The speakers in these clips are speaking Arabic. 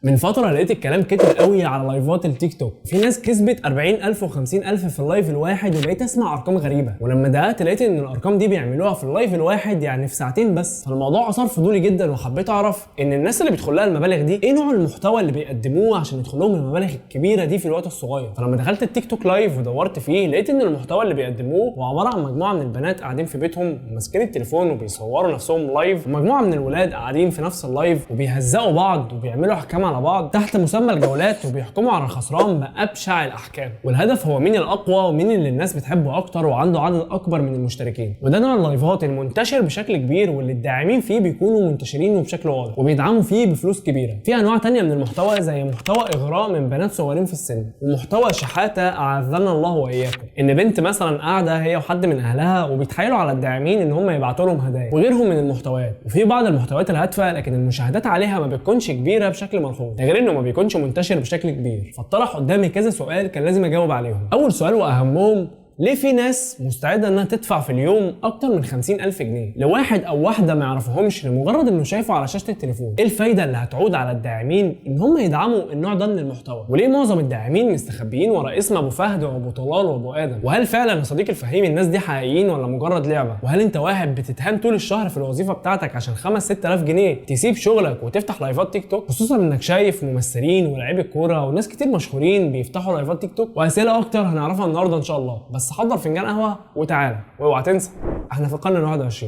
من فترة لقيت الكلام كتير قوي على لايفات التيك توك، في ناس كسبت 40,000 و50,000 في اللايف الواحد، وبقيت اسمع ارقام غريبة، ولما دققت لقيت ان الارقام دي بيعملوها في اللايف الواحد يعني في ساعتين بس. فالموضوع اثار فضولي جدا وحبيت اعرف ان الناس اللي بيدخل لها المبالغ دي ايه نوع المحتوى اللي بيقدموه عشان يدخل لهم المبالغ الكبيرة دي في الوقت الصغير. فلما دخلت التيك توك لايف ودورت فيه لقيت ان المحتوى اللي بيقدموه هو عبارة عن مجموعة من البنات قاعدين في بيتهم ماسكين التليفون وبيصوروا نفسهم لايف، ومجموعة من الولاد قاعدين في نفس اللايف وبيهزقوا بعض وبيعملوا احكام على بعض تحت مسمى الجولات، وبيحكموا على الخسران بأبشع الأحكام. والهدف هو مين الأقوى ومين اللي الناس بتحبه أكتر وعنده عدد أكبر من المشتركين. وده نوع اللايفات المنتشر بشكل كبير واللي الداعمين فيه بيكونوا منتشرين بشكل واضح وبيدعموا فيه بفلوس كبيرة. في أنواع تانية من المحتوى زي محتوى إغراء من بنات صغيرين في السن، ومحتوى شحاتة أعاذنا الله وإياكم، إن بنت مثلا قاعدة هي وحد من أهلها وبيتحايلوا على الداعمين إن هم يبعتوا لهم هدايا وغيرهم من المحتويات. وفي بعض المحتويات الهادفة لكن المشاهدات عليها ما بتكونش كبيرة بشكل ملحوظ، ده غير إنه ما بيكونش منتشر بشكل كبير. فاطرح قدامي كذا سؤال كان لازم اجاوب عليهم. اول سؤال واهمهم، ليه في ناس مستعده انها تدفع في اليوم اكتر من 50,000 جنيه لواحد او واحده ما يعرفهمش لمجرد انه شايفه على شاشه التليفون؟ ايه الفايده اللي هتعود على الداعمين ان هم يدعموا النوع ده من المحتوى؟ وليه معظم الداعمين مستخبيين ورا اسم ابو فهد وابو طلال وابو ادم؟ وهل فعلا يا صديقي الفهيم الناس دي حقيقيين ولا مجرد لعبه؟ وهل انت واحد بتتهان طول الشهر في الوظيفه بتاعتك عشان 5-6,000 جنيه تسيب شغلك وتفتح لايفات تيك توك؟ خصوصا انك شايف ممثلين ولاعيبه كوره وناس كتير مشهورين بيفتحوا لايفات تيك توك. واسئله اكتر هنعرفها النهارده ان شاء الله، بس حضر فنجان قهوه وتعالى، واوعى تنسى احنا في القرن ال21،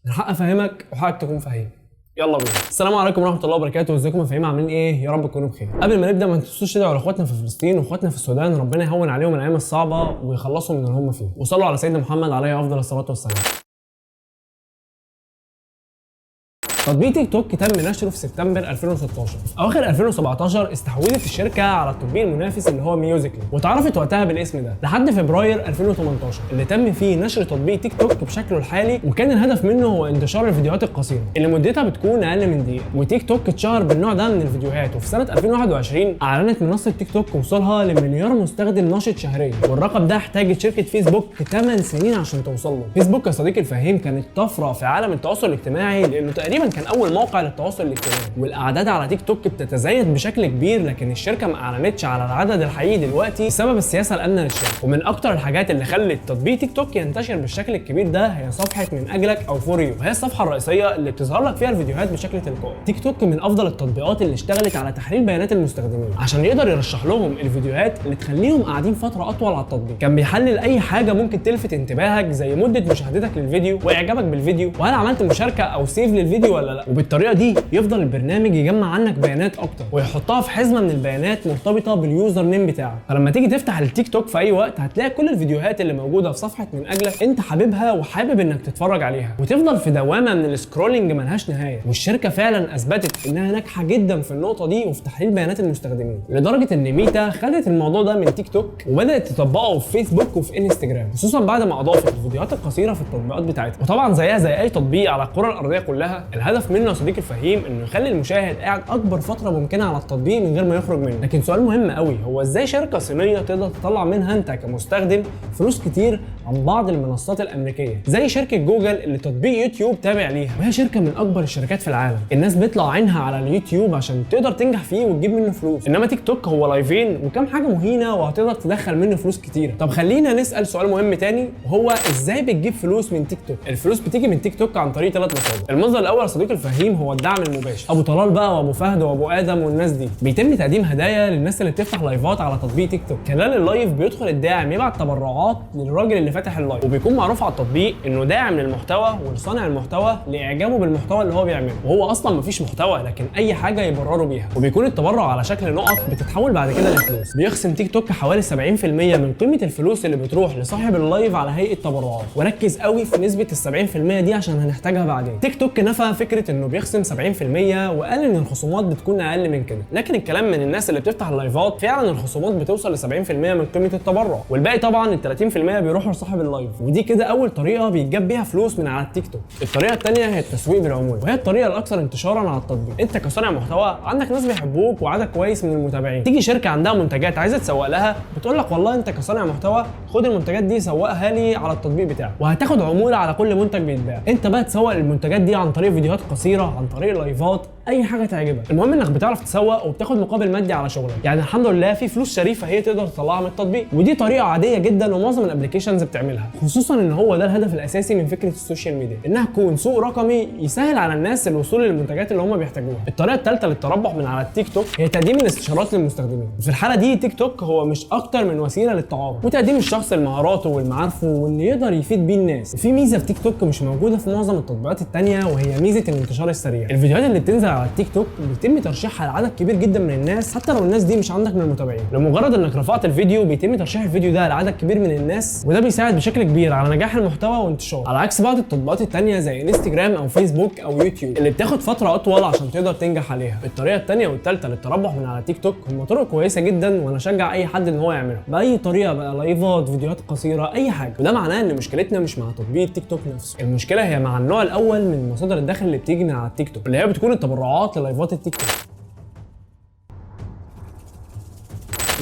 من حق افهمك وحقك تكون فهيم. يلا بينا. السلام عليكم ورحمه الله وبركاته، ازيكم يا فهيم؟ عاملين ايه؟ يا رب تكونوا بخير. قبل ما نبدا ما تنسوش تدعوا لاخواتنا في فلسطين واخواتنا في السودان، ربنا يهون عليهم الايام الصعبه ويخلصوا من اللي هم فيه، وصلوا على سيدنا محمد عليه افضل الصلاه والسلام. تطبيق تيك توك تم نشره في سبتمبر 2016. في اواخر 2017 استحوذت الشركه على التطبيق المنافس اللي هو ميوزيكلي، واتعرفت وقتها بالاسم ده لحد فبراير 2018 اللي تم فيه نشر تطبيق تيك توك بشكله الحالي. وكان الهدف منه هو انتشار الفيديوهات القصيره اللي مدتها بتكون اقل من دقيقه، وتيك توك اتشهر بالنوع ده من الفيديوهات. وفي سنه 2021 اعلنت منصه تيك توك وصولها لمليار مستخدم نشط شهريا، والرقم ده احتاجت شركه فيسبوك 8 سنين عشان توصل له. فيسبوك يا صديقي الفهيم كانت طفره في عالم التواصل الاجتماعي، لانه تقريبا كان اول موقع للتواصل الاجتماعي، والاعداد على تيك توك بتتزايد بشكل كبير، لكن الشركه ما اعلنتش على العدد الحقيقي دلوقتي بسبب السياسه الامنه للشركه. ومن اكتر الحاجات اللي خلت تطبيق تيك توك ينتشر بالشكل الكبير ده هي صفحه من اجلك او فور يو، وهي الصفحه الرئيسيه اللي بتظهر لك فيها الفيديوهات بشكل تلقائي. تيك توك من افضل التطبيقات اللي اشتغلت على تحليل بيانات المستخدمين عشان يقدر يرشح لهم الفيديوهات اللي تخليهم قاعدين فتره اطول على التطبيق. كان بيحلل اي حاجه ممكن تلفت انتباهك زي مده مشاهدتك للفيديو واعجابك بالفيديو وهل عملت مشاركه او سيف للفيديو ولا لا. وبالطريقه دي يفضل البرنامج يجمع عنك بيانات اكتر ويحطها في حزمه من البيانات مرتبطه باليوزر نيم بتاعك. فلما تيجي تفتح التيك توك في اي وقت هتلاقي كل الفيديوهات اللي موجوده في صفحه من اجلك انت حاببها وحابب انك تتفرج عليها، وتفضل في دوامه من السكرولنج ملهاش نهايه. والشركه فعلا اثبتت انها ناجحه جدا في النقطه دي وفي تحليل بيانات المستخدمين، لدرجه ان ميتا خدت الموضوع ده من تيك توك وبدات تطبقه في فيسبوك وفي انستجرام، خصوصا بعد ما اضافت الفيديوهات القصيره في التطبيقات بتاعتها. وطبعا زيها زي اي تطبيق على الكره الارضيه كلها، الهدف منه يا صديقي الفهيم انه يخلي المشاهد قاعد اكبر فتره ممكنه على التطبيق من غير ما يخرج منه. لكن سؤال مهم قوي، هو ازاي شركه صينيه تقدر تطلع منها انت كمستخدم فلوس كتير عن بعض المنصات الامريكيه زي شركه جوجل اللي تطبيق يوتيوب تابع ليها، وهي شركه من اكبر الشركات في العالم. الناس بيطلع عينها على اليوتيوب عشان تقدر تنجح فيه وتجيب منه فلوس، انما تيك توك هو لايفين وكم حاجه مهينه وهتقدر تدخل منه فلوس كتير. طب خلينا نسال سؤال مهم تاني، وهو ازاي بتجيب فلوس من تيك توك؟ الفلوس بتيجي من تيك توك عن طريق 3 مصادر. المصدر الاول يا صديقي الفهيم هو الدعم المباشر. ابو طلال بقى وابو فهد وابو ادم والناس دي بيتم تقديم هدايا للناس اللي بتفتح لايفات على تطبيق تيك توك. خلال اللايف بيدخل الداعم يبعت تبرعات للراجل اللي فاتح اللايف، وبيكون معروف على التطبيق انه داعم للمحتوى ولصانع المحتوى لاعجابه بالمحتوى اللي هو بيعمله، وهو اصلا مفيش محتوى لكن اي حاجه يبرروا بيها. وبيكون التبرع على شكل نقط بتتحول بعد كده لفلوس. بيخصم تيك توك حوالي 70% من قيمه الفلوس اللي بتروح لصاحب اللايف على هيئه تبرعات، وركز قوي في نسبه ال 70% دي عشان هنحتاجها بعدين. تيك توك نفى فكره انه بيخصم 70% وقال ان الخصومات بتكون اقل من كده، لكن الكلام من الناس اللي بتفتح اللايفات فعلا الخصومات بتوصل ل 70% من قيمه التبرع، والباقي طبعا ال 30% بيروحوا لصاحب اللايف. ودي كده اول طريقه بيتجاب بيها فلوس من على التيك توك. الطريقه الثانيه هي التسويق بالعموله، وهي الطريقه الاكثر انتشارا على التطبيق. انت كصانع محتوى عندك ناس بيحبوك وعدد كويس من المتابعين، تيجي شركه عندها منتجات عايزه تسوق لها بتقول لك والله انت كصانع محتوى خد المنتجات دي سوقها لي على التطبيق بتاعك، وهتاخد عموله على كل منتج بيتباع. انت بقى تسوق المنتجات دي عن طريق فيديوهات قصيره، عن طريق لايفات، اي حاجه تعجبك، المهم انك بتعرف تسوق وبتاخد مقابل مادي على شغلك. يعني الحمد لله في فلوس شريفه هي تقدر تطلعها من التطبيق، ودي طريقه عاديه جدا ومعظم الابلكيشنز بتعملها، خصوصا ان هو ده الهدف الاساسي من فكره السوشيال ميديا، انها تكون سوق رقمي يسهل على الناس الوصول للمنتجات اللي هم بيحتاجوها. الطريقه الثالثه للتربح من على التيك توك هي تقديم الاستشارات للمستخدمين. في الحاله دي تيك توك هو مش اكتر من وسيله للتعارف وتقديم الشخص لمهاراته والمعارفه واللي يقدر يفيد بيه الناس. في ميزه في تيك توك مش موجوده في معظم التطبيقات الثانيه، وهي ميزه الانتشار السريع. الفيديوهات اللي بتنزل على التيك توك بيتم ترشيحها لعدد كبير جدا من الناس، حتى لو الناس دي مش عندك من المتابعين. لمجرد انك رفعت الفيديو بيتم ترشيح الفيديو ده لعدد كبير من الناس، وده بيساعد بشكل كبير على نجاح المحتوى وانتشاره، على عكس بعض التطبيقات الثانيه زي انستجرام او فيسبوك او يوتيوب اللي بتاخد فتره اطول عشان تقدر تنجح عليها. الطريقه الثانيه والثالثه للتربح من على تيك توك هم طرق كويسه جدا، وانا اشجع اي حد ان هو يعملها باي طريقه بقى، لايفات، فيديوهات قصيره، اي حاجه. وده معناه ان مشكلتنا مش مع تطبيق تيك توك نفسه، المشكله هي مع النوع الاول من مصادر الدخل اللي بتيجي من على التيك توك، اللي هي بتكون التبرعات للايفات التيك توك.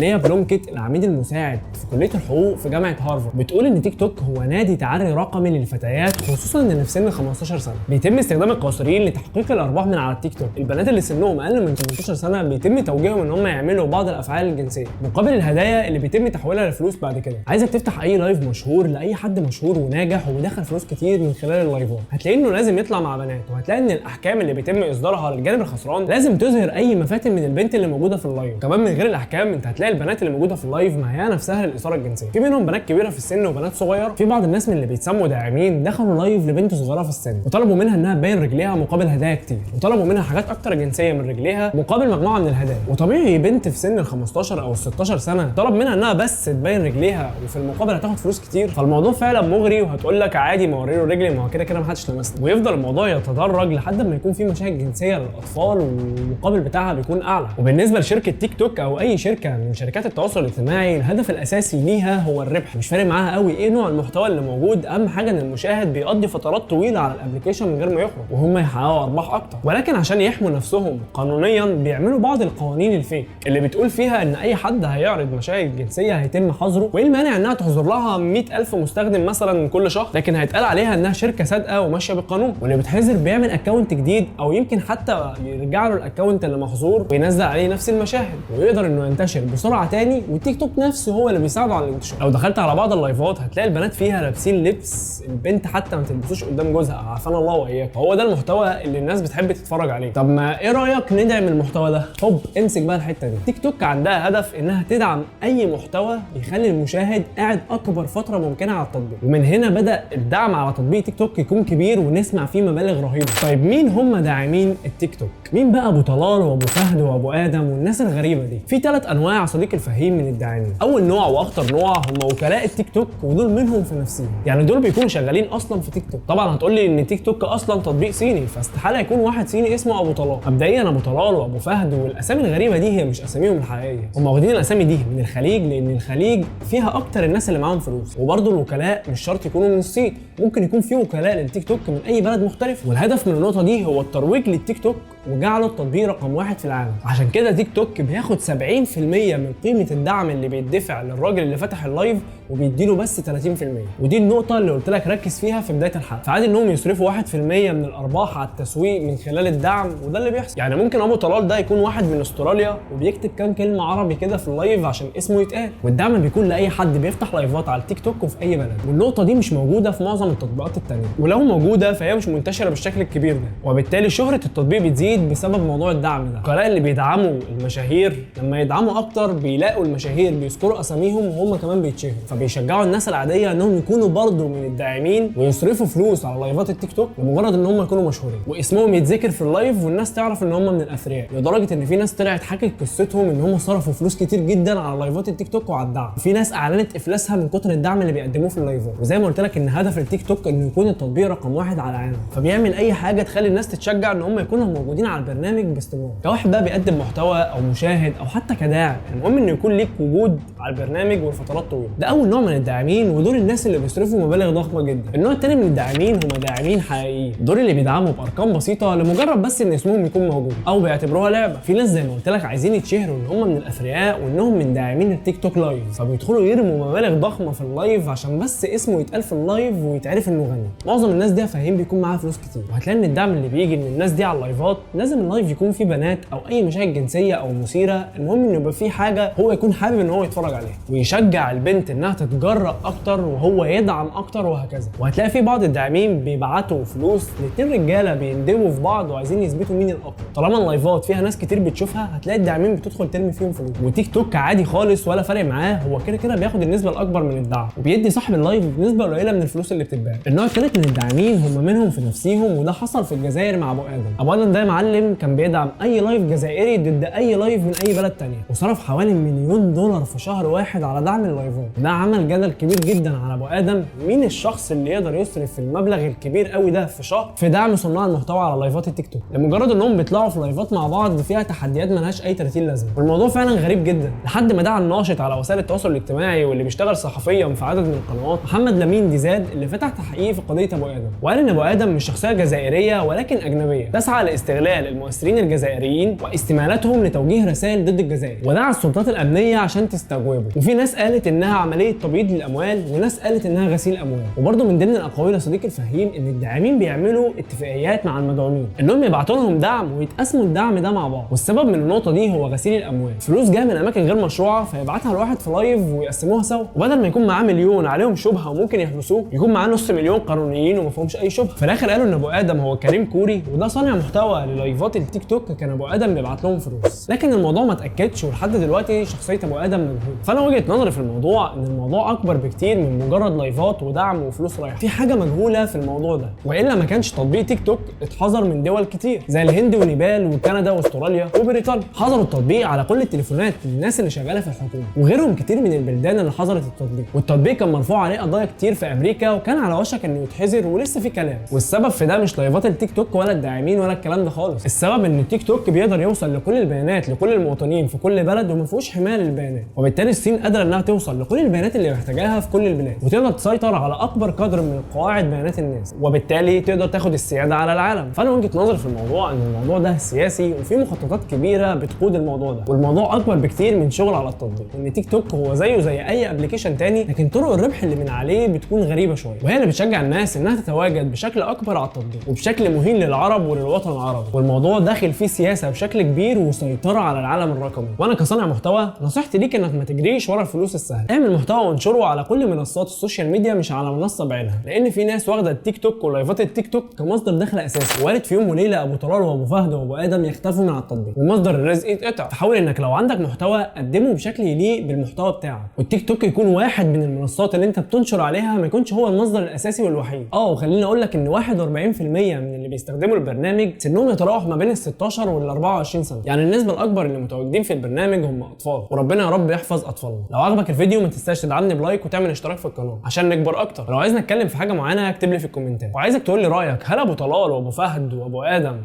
ليا بلومكيت العميد المساعد في كليه الحقوق في جامعه هارفارد بتقول ان تيك توك هو نادي تعري رقمي للفتيات، خصوصا اللي في سن 15 سنه. بيتم استخدام القاصرين لتحقيق الارباح من على التيك توك. البنات اللي سنهم اقل من 18 سنه بيتم توجيههم ان هم يعملوا بعض الافعال الجنسيه مقابل الهدايا اللي بيتم تحويلها لفلوس بعد كده. عايزك تفتح اي لايف مشهور لاي حد مشهور وناجح وبيدخل فلوس كتير من خلال اللايفات، هتلاقي انه لازم يطلع مع بنات، وهتلاقي ان الاحكام اللي بيتم اصدارها للجانب الخسران لازم تظهر اي مفاتن من البنت اللي موجوده في اللايف. كمان من غير الاحكام انت هتلاقي البنات اللي موجوده في اللايف ما هي نفسها للاثاره الجنسيه، في منهم بنات كبيره في السن وبنات صغيره. في بعض الناس من اللي بيتسموا داعمين دخلوا لايف لبنت صغيره في السن وطلبوا منها انها تبين رجليها مقابل هدايا كتير، وطلبوا منها حاجات اكتر جنسيه من رجليها مقابل مجموعه من الهدايا. وطبيعي بنت في سن ال 15 او ال 16 سنه طلب منها انها بس تبين رجليها وفي المقابل هتاخد فلوس كتير، فالموضوع فعلا مغري. وهتقول لك عادي ما اوريله رجلي، ما هو كده كده ما حدش لمسني، ويفضل الموضوع يتدرج لحد ما يكون في مشاهد جنسيه للاطفال والمقابل بتاعها بيكون اعلى. وبالنسبه لشركه تيك توك او اي شركه من شركات التواصل الاجتماعي الهدف الاساسي ليها هو الربح، مش فارق معاها قوي ايه نوع المحتوى اللي موجود، اهم حاجه ان المشاهد بيقضي فترات طويله على الابلكيشن من غير ما يخرج وهم يحققوا ارباح اكتر. ولكن عشان يحموا نفسهم قانونيا بيعملوا بعض القوانين الفيك اللي بتقول فيها ان اي حد هيعرض مشاهد جنسيه هيتم حظره، وايه المانع انها تحظر لها 100,000 مستخدم مثلا كل شهر، لكن هيتقال عليها انها شركه صادقه وماشيه بالقانون. واللي بتحظر بيعمل اكونت جديد او يمكن حتى يرجع له الاكونت اللي محظور وينزل عليه نفس المشاهد ويقدر انه ينتشر بسرعه تاني، والتيك توك نفسه هو اللي بيساعده على الانتشار. لو دخلت على بعض اللايفات هتلاقي البنات فيها لابسين لبس البنت حتى ما تلبسوش قدام جوزها، عافانا الله واياك. هو ده المحتوى اللي الناس بتحب تتفرج عليه. طب ما ايه رايك ندعم المحتوى ده؟ هوب امسك بقى الحته دي. تيك توك عندها هدف انها تدعم اي محتوى يخلي المشاهد قاعد اكبر فتره ممكنه على التطبيق، ومن هنا بدا الدعم على تطبيق تيك توك يكون كبير ونسمع فيه مبالغ رهيبه. طيب مين هم داعمين التيك توك؟ مين بقى ابو طلال وابو فهد وابو ادم والناس الغريبه دي؟ في 3 انواع صديق الفهيم من الداعمين. اول نوع واخطر نوع هم وكلاء التيك توك، ودول منهم في نفسهم، يعني دول بيكونوا شغالين اصلا في تيك توك. طبعا هتقول لي ان تيك توك اصلا تطبيق صيني، فاستحاله يكون واحد صيني اسمه ابو طلال. مبدئيا ابو طلال وابو فهد والاسامي الغريبه دي هي مش اساميهم الحقيقيه، هم واخدين الاسامي دي من الخليج لان الخليج فيها اكتر الناس اللي معاهم فلوس. وبرده الوكلاء مش شرط يكونوا من الصين، ممكن يكون في وكلاء للتيك توك من اي بلد مختلف. والهدف من النقطه دي هو الترويج للتيك توك وجعله التطبيق رقم 1 في العالم. عشان كده تيك توك بياخد 70% من قيمه الدعم اللي بيدفع للراجل اللي فتح اللايف وبيديله بس 30%. ودي النقطه اللي قلت لك ركز فيها في بدايه الحلقه. فعادي انهم يصرفوا 1% من الارباح على التسويق من خلال الدعم، وده اللي بيحصل. يعني ممكن ابو طلال ده يكون واحد من استراليا وبيكتب كام كلمه عربي كده في اللايف عشان اسمه يتقال، والدعم بيكون لاي حد بيفتح لايفات على التيك توك وفي اي بلد. والنقطه دي مش موجوده في معظم التطبيقات التانيه، ولو موجوده فهي مش منتشره بالشكل الكبير ده، وبالتالي شهره التطبيق بتزيد بسبب موضوع الدعم ده. الوكلاء اللي بيدعموا المشاهير لما يدعموا اكتر بيلاقوا المشاهير بيذكروا اساميهم وهم كمان بيتشهروا، فبيشجعوا الناس العاديه انهم يكونوا برضه من الداعمين ويصرفوا فلوس على لايفات التيك توك لمجرد ان هم يكونوا مشهورين واسمهم يتذكر في اللايف والناس تعرف ان هم من الاثرياء، لدرجه ان في ناس طلعت حكت قصتهم ان هم صرفوا فلوس كتير جدا على لايفات التيك توك وعلى الدعم، وفي ناس اعلنت افلاسها من كتر الدعم اللي بيقدموه في اللايفات. وزي ما قلت لك ان هدف التيك توك انه يكون التطبيق رقم 1 على العالم، فبيعمل اي حاجه تخلي الناس تتشجع ان هم يكونوا موجودين على البرنامج باستمرار، كواحد بقى بيقدم محتوى او مشاهد او حتى كداعم. المهم انه يكون ليك وجود على البرنامج والفترات طويله. ده اول نوع من الداعمين، ودول الناس اللي بيصرفوا مبالغ ضخمه جدا. النوع الثاني من الداعمين هم داعمين حقيقيين، دول اللي بيدعموا بارقام بسيطه لمجرد بس ان اسمهم يكون موجود، او بيعتبروها لعبه. في ناس زي ما قلت لك عايزين يتشهروا ان هم من الاثرياء وانهم من داعمين التيك توك لايف، فبيدخلوا يرموا مبالغ ضخمه في اللايف عشان بس اسمه يتقال في اللايف ويتعرف انه غني. معظم الناس دي فاهمين بيكون معاها فلوس كتير، وهتلاقي ان الدعم اللي بيجي من الناس دي على اللايفات لازم اللايف يكون فيه بنات او اي مشاهد جنسيه او مثيره، المهم انه يبقى فيه حاجه هو يكون حابب ان هو يتفرج عليها، ويشجع البنت انها تتجرأ اكتر وهو يدعم اكتر وهكذا. وهتلاقي في بعض الداعمين بيبعتوا فلوس لاتنين رجاله بيندبوا في بعض وعايزين يثبتوا مين الاقوى. طالما اللايفات فيها ناس كتير بتشوفها هتلاقي الداعمين بتدخل ترمي فيهم فلوس، وتيك توك عادي خالص ولا فارق معاه، هو كده كده بياخد النسبه الاكبر من الدعم وبيدي صاحب اللايف نسبه قليله من الفلوس اللي بتتباع. النوع الثالث من الداعمين هم منهم في نفسهم، وده حصل في الجزائر مع ابو ادم. ابو ادم ده معلم كان بيدعم اي لايف جزائري ضد اي لايف من اي بلد ثانيه، وصرف حوالي $1 مليون في شهر واحد على دعم اللايفات. ده عمل جدل كبير جدا على ابو ادم، مين الشخص اللي يقدر يصرف المبلغ الكبير قوي ده في شهر في دعم صناع المحتوى على لايفات التيك توك، لمجرد انهم بيطلعوا في لايفات مع بعض فيها تحديات ملهاش اي 30 لازمه. والموضوع فعلا غريب جدا، لحد ما دعا الناشط على وسائل التواصل الاجتماعي واللي بيشتغل صحفيا في عدد من القنوات محمد لمين ديزاد، اللي فتح تحقيق في قضيه ابو ادم، وقال ان ابو ادم مش شخصيه جزائريه ولكن اجنبيه تسعى لاستغلال المؤثرين الجزائريين واستمالتهم لتوجيه رسائل ضد الجزائر، ودعا السلطات الامنيه عشان تستجوبه. وفي ناس قالت انها عمليه تبييض للاموال، وناس قالت انها غسيل اموال. وبرده من ضمن الاقاويل يا صديقي الفهيم ان الداعمين بيعملوا اتفاقيات مع المدعومين انهم يبعتوا لهم دعم ويتقسموا الدعم ده مع بعض، والسبب من النقطه دي هو غسيل الاموال. فلوس جايه من اماكن غير مشروعه فيبعتها لواحد في لايف ويقسموها سوا، وبدل ما يكون معاه مليون عليهم شبهه وممكن يحبسوه يكون معاه نص مليون قانونيين وما فيهمش اي شبهه. في الاخر قالوا ان ابو ادم هو كريم كوري، وده صانع محتوى للايفات التيك توك كان ابو ادم بيبعت لهم فلوس، لكن الموضوع ما اتاكدش ولحد دلوقتي شخصيه ابو ادم مجهوله. فانا وجهه نظري في الموضوع ان الموضوع اكبر بكتير من مجرد لايفات ودعم وفلوس رايحه، في حاجه مجهوله في الموضوع ده، والا ما كانش تطبيق تيك توك اتحظر من دول كتير زي الهند ونيبال وكندا واستراليا وبريطانيا. حظروا التطبيق على كل التليفونات للناس اللي شغاله في الحكومه، وغيرهم كتير من البلدان اللي حظرت التطبيق. والتطبيق كان مرفوع عليه قضايا كتير في امريكا وكان على وشك انه يتحظر ولسه في كلام. والسبب في ده مش لايفات التيك توك ولا الداعمين ولا الكلام ده خالص، السبب ان التيك توك بيقدر يوصل لكل البيانات لكل المواطنين في كل بلد وما فيهوش حمايه للبيانات، وبالتالي الصين قادره انها توصل لكل البيانات اللي محتاجاها في كل البلاد، وتقدر تسيطر على اكبر قدر من قواعد بيانات الناس، وبالتالي تقدر تاخد السياده على العالم. فانا وجهه نظري في الموضوع ان الموضوع ده سياسي وفي مخططات كبيره بتقود الموضوع ده، والموضوع اكبر بكتير من شغل على التطبيق، وان تيك توك هو زيه زي اي ابلكيشن تاني، لكن طرق الربح اللي من عليه بتكون غريبه شويه، وهي اللي بتشجع الناس انها تتواجد بشكل اكبر على التطبيق وبشكل مهين للعرب وللوطن العربي. والموضوع داخل فيه سياسه بشكل كبير وسيطره على العالم الرقمي. وانا كصانع محتوى نصيحتي ليك انك ما تجريش ورا الفلوس السهله، اعمل محتوى وانشره على كل منصات السوشيال ميديا مش على منصه بعينها، لان في ناس واخده التيك توك ولايفات التيك توك كمصدر دخل اساسي، وارد في يوم وليله ابو طلال وابو فهد وابو ادم يختفوا من على التطبيق ومصدر الرزق يتقطع. فحاول انك لو عندك محتوى قدمه بشكل يليق بالمحتوى بتاعك، والتيك توك يكون واحد من المنصات اللي انت بتنشر عليها، ما يكونش هو المصدر الاساسي والوحيد. وخليني اقول لك ان 41% من اللي بيستخدموا البرنامج سنهم يتراوح ما بين ال 16 وال 24 سنه، يعني النسبه الاكبر اللي متواجدين في البرنامج هم اطفال، وربنا يا رب يحفظ اطفالنا. لو عجبك الفيديو ما تنساش تدعمني بلايك وتعمل اشتراك في القناه عشان نكبر اكتر. لو عايزني اتكلم في حاجه معينه اكتب لي في الكومنتات، وعايزك تقول لي رايك، هل ابو طلال وابو فهد وابو ادم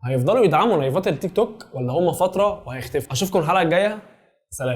هيفضلوا يدعموا لايفات التيك توك ولا هم فتره وهيختفوا؟ اشوفكم الحلقه الجايه، سلام.